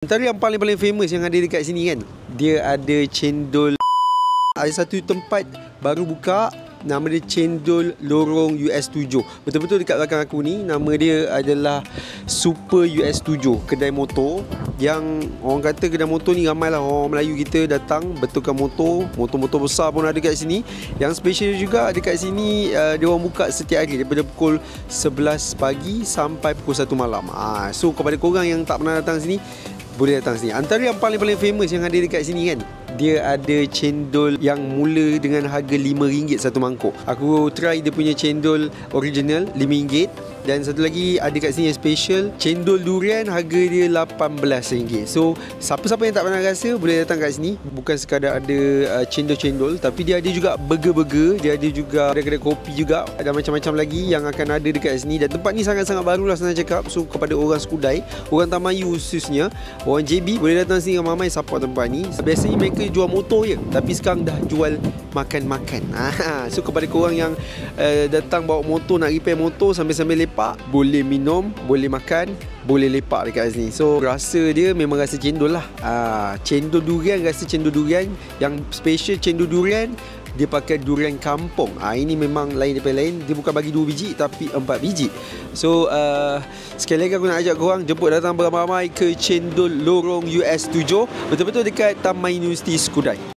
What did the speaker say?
Antara yang paling famous yang ada dekat sini kan, dia ada cendol. Ada satu tempat baru buka, nama dia Cendol Lorong US7. Betul-betul dekat belakang aku ni. Nama dia adalah Super US7, kedai motor. Yang orang kata kedai motor ni ramai lah orang Melayu kita datang betulkan motor. Motor-motor besar pun ada kat sini. Yang special juga dekat sini, dia orang buka setiap hari daripada pukul 11 pagi sampai pukul 1 malam. So kepada korang yang tak pernah datang sini, boleh datang sini. Antara yang paling famous yang ada dekat sini kan, dia ada cendol yang mula dengan harga RM5 satu mangkuk. Aku try dia punya cendol original RM5. Dan satu lagi ada kat sini yang special, cendol durian, harga dia RM18. So siapa-siapa yang tak pernah rasa boleh datang kat sini. Bukan sekadar ada cendol-cendol, tapi dia ada juga burger-burger, dia ada juga kedai kopi juga. Ada macam-macam lagi yang akan ada dekat sini. Dan tempat ni sangat-sangat baru lah senang cakap. So kepada orang Skudai, orang Taman Melayu khususnya, orang JB boleh datang sini ramai support tempat ni. Biasanya mereka jual motor je, tapi sekarang dah jual makan-makan. So kepada korang yang datang bawa motor, nak repair motor sambil-sambil lepak, boleh minum, boleh makan, boleh lepak dekat sini. So rasa dia memang rasa cendol lah. Cendol durian, rasa cendol durian. Yang special cendol durian, dia pakai durian kampung. Ini memang lain daripada lain. Dia bukan bagi 2 biji tapi 4 biji. So sekali lagi aku nak ajak korang jemput datang beramai-ramai ke Cendol Lorong US7, betul-betul dekat Taman Universiti Skudai.